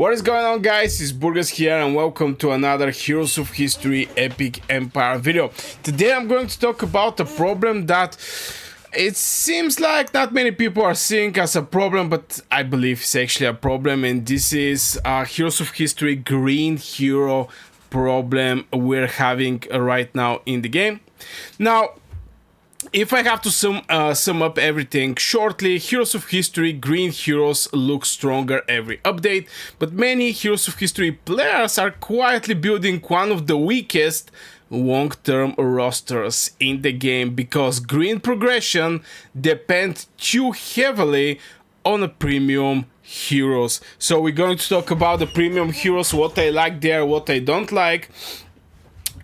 What is going on, guys? It's Burgers here and welcome to another Heroes of History Epic Empire video. Today I'm going to talk about a problem that it seems like not many people are seeing as a problem, but I believe it's actually a problem, and this is Heroes of History Green Hero problem we're having right now in the game. Now, if I have to sum up everything shortly, Heroes of History Green Heroes look stronger every update, but many Heroes of History players are quietly building one of the weakest long-term rosters in the game because green progression depends too heavily on a premium heroes. So we're going to talk about the premium heroes, what I like there, what I don't like,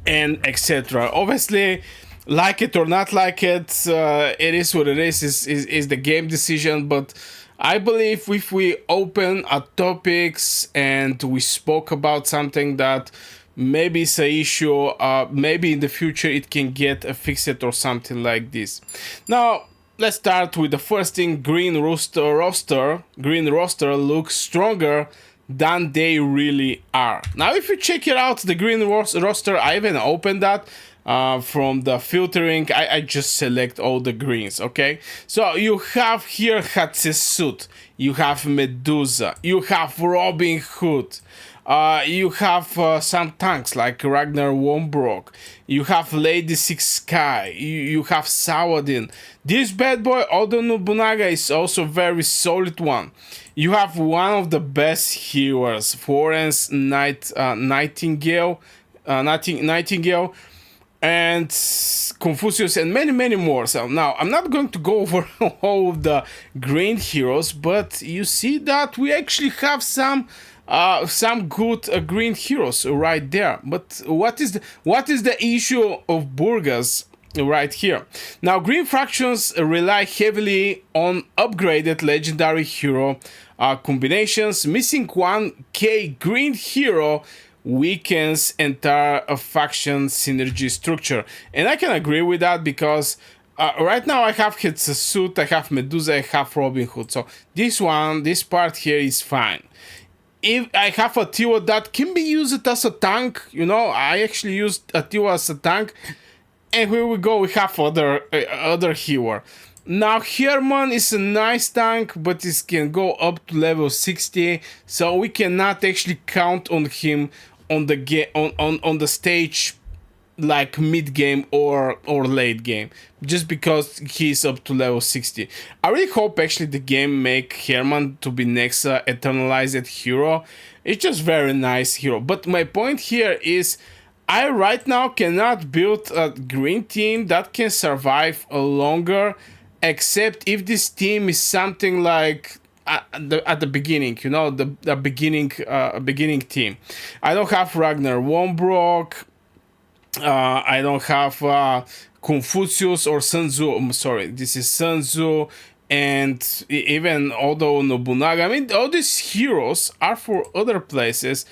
and etc. Obviously, like it or not like it, it is what it is the game decision, but I believe if we open topics and we spoke about something that maybe is a issue, maybe in the future it can get fixed or something like this. Now, let's start with the first thing. Green roster looks stronger than they really are. Now, if you check it out, the green roster, I even opened that. From the filtering, I just select all the greens, okay? So you have here Hatshepsut, you have Medusa, you have Robin Hood, you have some tanks like Ragnar Wombrock, you have Lady Six Sky, you have Saladin. This bad boy, Oda Nobunaga, is also very solid one. You have one of the best heroes, Florence Nightingale, and Confucius, and many more. So now I'm not going to go over all of the green heroes, but you see that we actually have some good green heroes right there. But what is the issue of Burgers right here? Now, green factions rely heavily on upgraded legendary hero combinations. Missing 1k green hero weakens entire faction synergy structure, and I can agree with that because right now I have Hatshepsut, I have Medusa, I have Robin Hood, so this part here is fine. If I have a Tiwa that can be used as a tank, you know, I actually used a Tiwa as a tank, and here we go, we have other hero. Now, Herman is a nice tank, but it can go up to level 60, so we cannot actually count on him on the stage like mid game or late game, just because he's up to level 60. I really hope actually the game make Herman to be next eternalized hero. It's just very nice hero. But my point here is, I right now cannot build a green team that can survive longer, except if this team is something like at the beginning, you know, the beginning team. I don't have Ragnar Wombrock, I don't have Confucius or Sun Tzu. I'm sorry, this is Sun Tzu, and even Oda Nobunaga. I mean, all these heroes are for other places.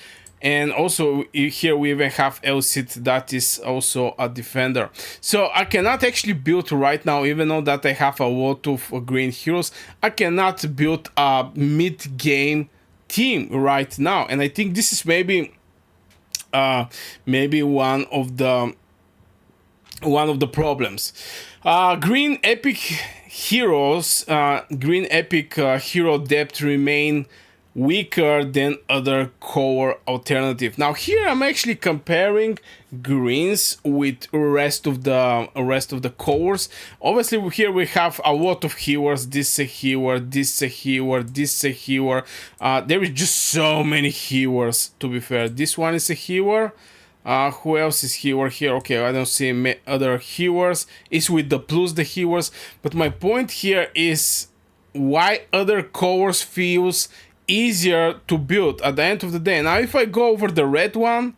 And also here we even have Elsit, that is also a defender. So I cannot actually build right now, even though that I have a lot of green heroes, I cannot build a mid-game team right now. And I think this is maybe one of the problems. Green epic heroes, green epic hero depth remain weaker than other core alternative. Now here I'm actually comparing greens with rest of the cores. Obviously here we have a lot of heroes. This is a hero, this is a hero, this is a hero. There is just so many heroes, to be fair. This one is a hero. Who else is hero here? Okay, I don't see other heroes. It's with the plus the heroes. But my point here is why other cores feels easier to build at the end of the day. Now if I go over the red one,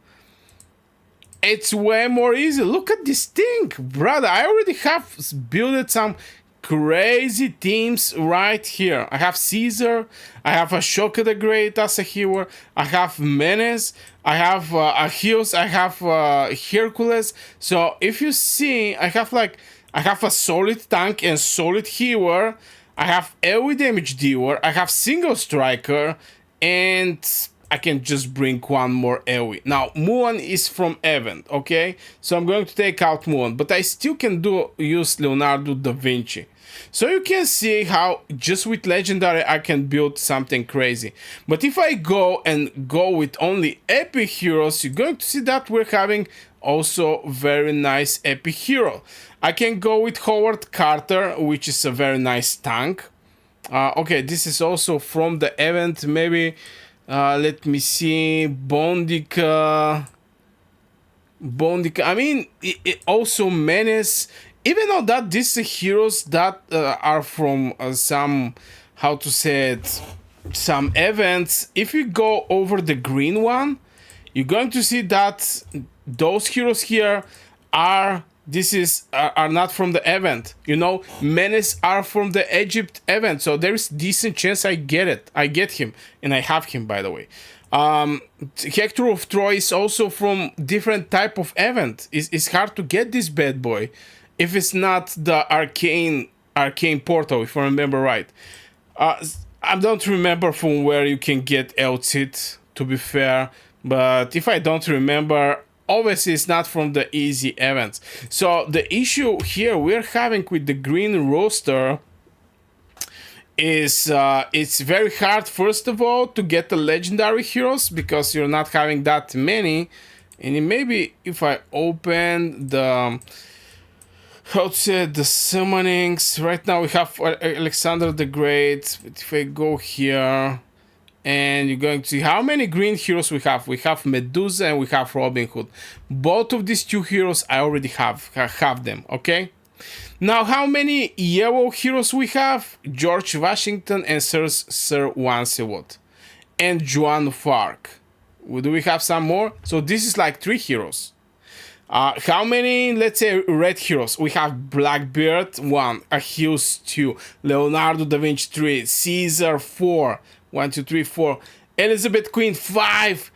it's way more easy. Look at this thing, brother. I already have built some crazy teams right here. I have Caesar, I have Ashoka the Great as a hero, I have Menes, I have Achilles, I have Hercules. So if you see, I have a solid tank and solid hero. I have AoE damage dealer, I have single striker, and I can just bring one more AoE. Now, Muon is from event, okay? So I'm going to take out Muon, but I still can use Leonardo da Vinci. So you can see how just with legendary I can build something crazy. But if I go with only epic heroes, you're going to see that we're having also very nice epic hero. I can go with Howard Carter, which is a very nice tank. Okay, this is also from the event. Maybe let me see, Bondica. I mean, it also Menace. Even though that these are heroes that are from some, how to say it, some events. If you go over the green one, you're going to see that those heroes here are not from the event. You know, Menace are from the Egypt event, so there's decent chance I get him, and I have him, by the way. Hector of Troy is also from different type of event. It's hard to get this bad boy if it's not the arcane portal, if I remember right. I don't remember from where you can get Elcid, to be fair, but if I don't remember, obviously it's not from the easy events. So the issue here we're having with the green roster is it's very hard, first of all, to get the legendary heroes because you're not having that many. And maybe if I open the, how to say, the summonings, right now we have Alexander the Great. But if I go here, and you're going to see how many green heroes we have. We have Medusa and we have Robin Hood. Both of these two heroes I already have them, okay? Now, how many yellow heroes we have? George Washington and Sir Lancelot. And Joan of Arc. Do we have some more? So this is like 3 heroes. How many, let's say, red heroes? We have Blackbeard 1, Achilles 2, Leonardo da Vinci 3, Caesar 4, 1, 2, 3, 4, Elizabeth Queen 5,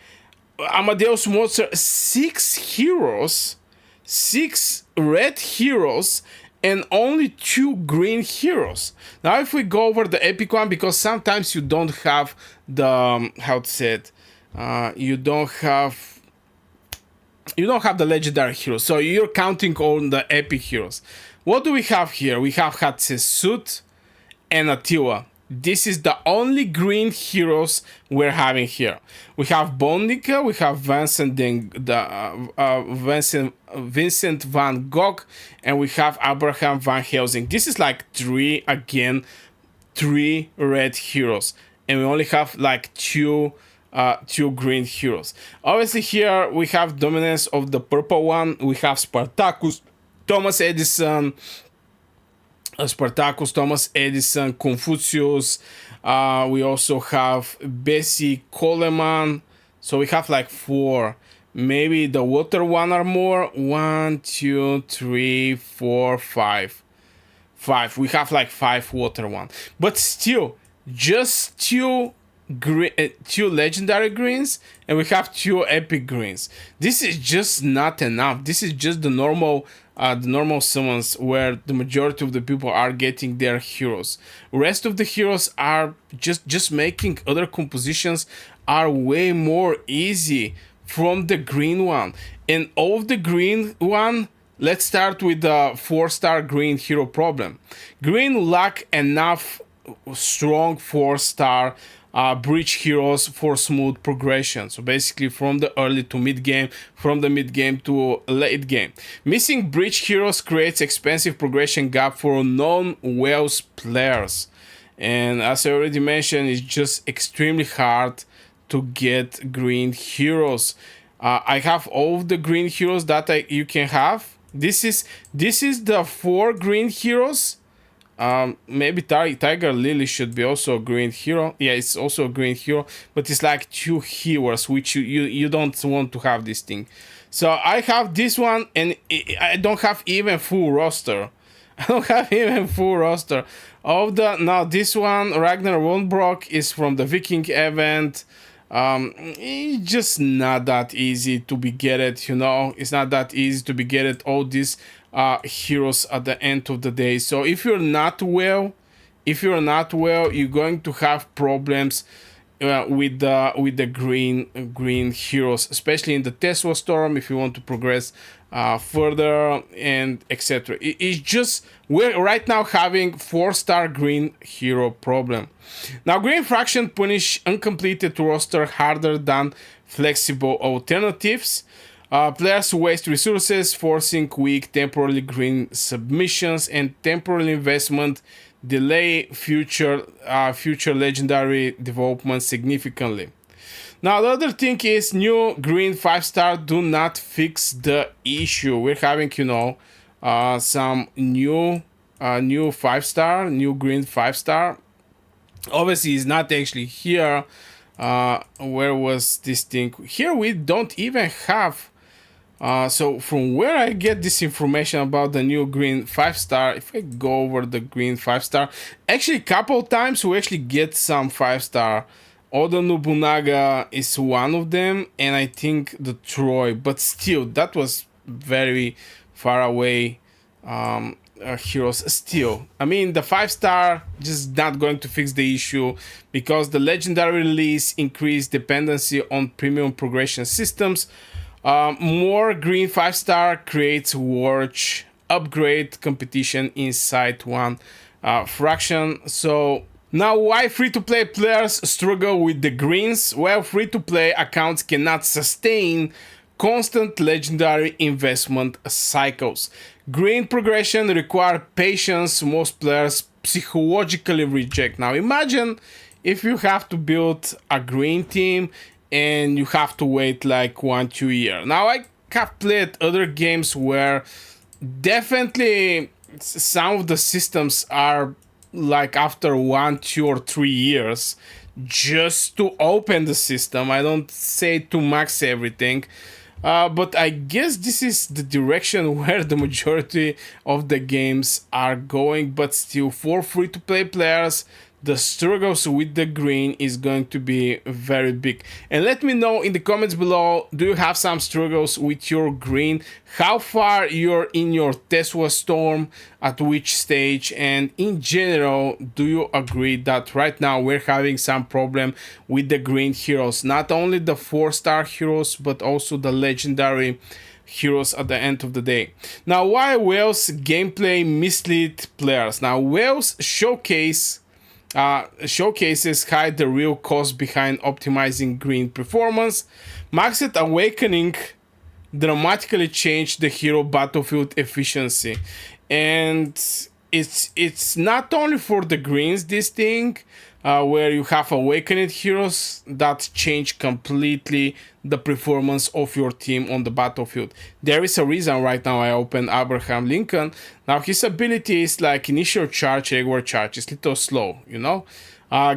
Amadeus Mozart 6 heroes, 6 red heroes, and only 2 green heroes. Now if we go over the epic one, because sometimes you don't have the, how to say it, you don't have the legendary heroes, so you're counting on the epic heroes. What do we have here? We have Hatshepsut and Attila. This is the only green heroes we're having here. We have Bondica, we have Vincent van Gogh, and we have Abraham van Helsing. This is like 3 red heroes, and we only have like 2 green heroes. Obviously here we have dominance of the purple one. We have Spartacus, Thomas Edison, Confucius. We also have Bessie Coleman. So we have like 4. Maybe the water one or more. 1, 2, 3, 4, 5. We have like 5 water one. But still, just 2 legendary greens, and we have 2 epic greens. This is just not enough. This is just the normal summons where the majority of the people are getting their heroes. Rest of the heroes are just making other compositions are way more easy from the green one. And of the green one, let's start with the 4-star green hero problem. Green lack enough strong 4-star bridge heroes for smooth progression. So basically from the early to mid game, from the mid game to late game. Missing bridge heroes creates expensive progression gap for non-Wales players. And as I already mentioned, it's just extremely hard to get green heroes. I have all of the green heroes that you can have. This is the 4 green heroes. Maybe Tiger Lily should be also a green hero. Yeah, it's also a green hero, but it's like 2 heroes, which you don't want to have this thing. So I have this one, and I don't have even full roster. Now this one, Ragnar Lodbrok, is from the Viking event. It's just not that easy to be get it, you know. It's not that easy to be get it. All these heroes at the end of the day. So if you're not well, you're going to have problems with the green heroes, especially in the Tesla storm if you want to progress further and etc. It's just we're right now having 4-star green hero problem. Now green fraction punish uncompleted roster harder than flexible alternatives. Players waste resources, forcing weak temporarily green submissions and temporal investment delay future legendary development significantly. Now the other thing is new green 5-star do not fix the issue. We're having some new 5-star, new green 5-star. Obviously, it's not actually here. Where was this thing? Here we don't even have. So from where I get this information about the new green 5-star, if I go over the green 5-star, actually a couple times we actually get some 5-star. Oda Nobunaga is one of them, and I think the Troy, but still that was very far away heroes. Still, I mean the 5-star just not going to fix the issue because the legendary release increased dependency on premium progression systems. More green 5-star creates watch upgrade competition inside one fraction. So now why free-to-play players struggle with the greens? Well, free-to-play accounts cannot sustain constant legendary investment cycles. Green progression require patience most players psychologically reject. Now imagine if you have to build a green team and you have to wait like 1-2 years. Now I have played other games where definitely some of the systems are like after 1, 2, or 3 years just to open the system. I don't say to max everything, but I guess this is the direction where the majority of the games are going. But still, for free-to-play players, the struggles with the green is going to be very big. And let me know in the comments below, do you have some struggles with your green? How far you're in your Tesla storm, at which stage? And in general, do you agree that right now we're having some problem with the green heroes? Not only the 4-star heroes, but also the legendary heroes at the end of the day. Now, why Whale's gameplay mislead players? Now, Whale's showcases hide the real cost behind optimizing green performance. Maxed Awakening dramatically changed the hero battlefield efficiency, and it's not only for the greens this thing, where you have awakened heroes that change completely the performance of your team on the battlefield. There is a reason right now I opened Abraham Lincoln. Now his ability is like initial charge, regular charge. It's a little slow,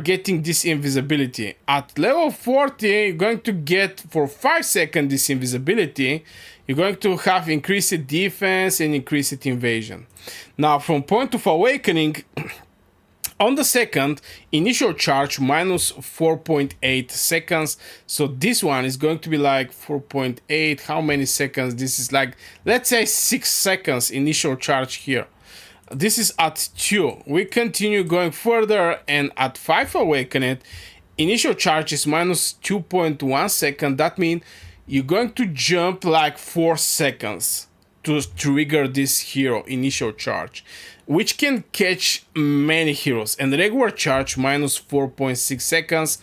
getting this invisibility. At level 40, you're going to get for 5 seconds this invisibility. You're going to have increased defense and increased invasion. Now from point of awakening, on the second, initial charge minus 4.8 seconds. So this one is going to be like 4.8. How many seconds? This is like, let's say 6 seconds initial charge here. This is at 2. We continue going further, and at 5 awakened, initial charge is minus 2.1 seconds. That means you're going to jump like 4 seconds to trigger this hero initial charge, which can catch many heroes. And regular charge minus 4.6 seconds,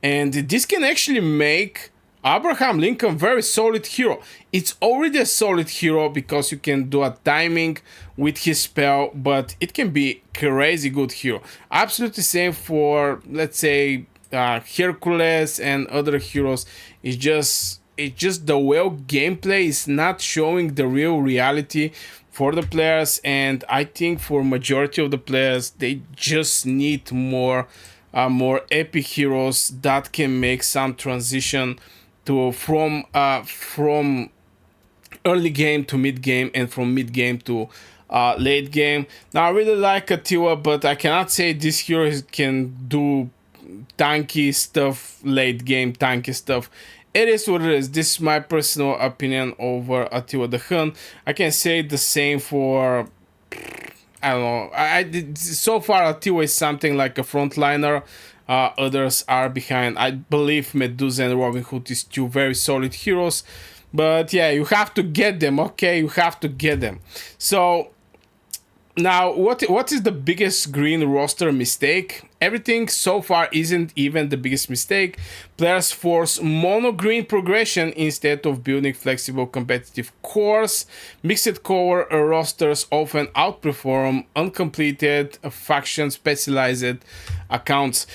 and this can actually make Abraham Lincoln very solid hero. It's already a solid hero because you can do a timing with his spell, but it can be crazy good hero. Absolutely same for, let's say, Hercules and other heroes. It's just the Whale gameplay is not showing the real reality for the players, and I think for majority of the players they just need more epic heroes that can make some transition to from early game to mid game, and from mid game to late game. Now I really like Attila, but I cannot say this hero can do tanky stuff, late game tanky stuff. It is what it is. This is my personal opinion over Attila the Hun. I can say the same for, I don't know. I did so far. Attila is something like a frontliner. others are behind. I believe Medusa and Robin Hood is two very solid heroes, but yeah, you have to get them. Okay, you have to get them. So now, what is the biggest green roster mistake? Everything so far isn't even the biggest mistake. Players force mono green progression instead of building flexible competitive cores. Mixed core rosters often outperform uncompleted faction specialized accounts.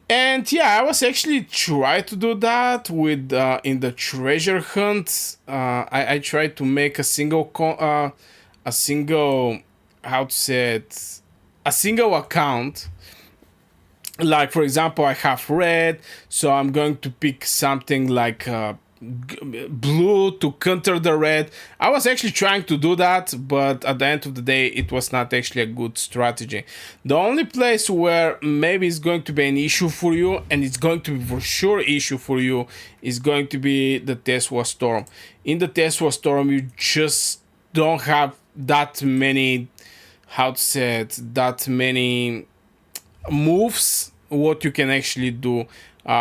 And yeah, I was actually trying to do that with in the treasure hunt. I tried to make a single how to say it, a single account. Like for example, I have red, so I'm going to pick something like blue to counter the red. I was actually trying to do that, but at the end of the day, it was not actually a good strategy. The only place where maybe it's going to be an issue for you, and it's going to be for sure issue for you, is going to be the Tesla Storm. In the Tesla Storm, you just don't have that many, how to say it, that many moves what you can actually do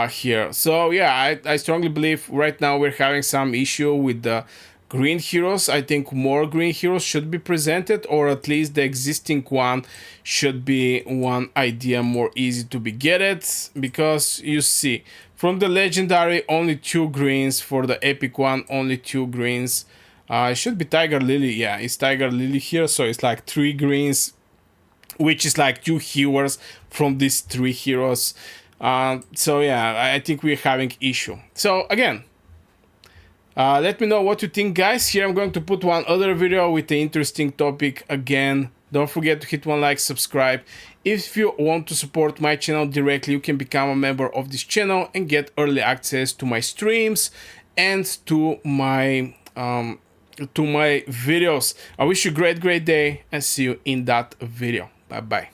here. So yeah, I strongly believe right now we're having some issue with the green heroes. I think more green heroes should be presented, or at least the existing one should be one idea more easy to be getted, because you see from the legendary only 2 greens, for the epic one only 2 greens. It should be Tiger Lily. Yeah, it's Tiger Lily here, so it's like 3 greens, which is like 2 heroes from these 3 heroes. So yeah, I think we're having issue. So again, let me know what you think, guys. Here I'm going to put one other video with the interesting topic again. Don't forget to hit one like, subscribe. If you want to support my channel directly, you can become a member of this channel and get early access to my streams and to my videos. I wish you a great day and see you in that video. Bye bye.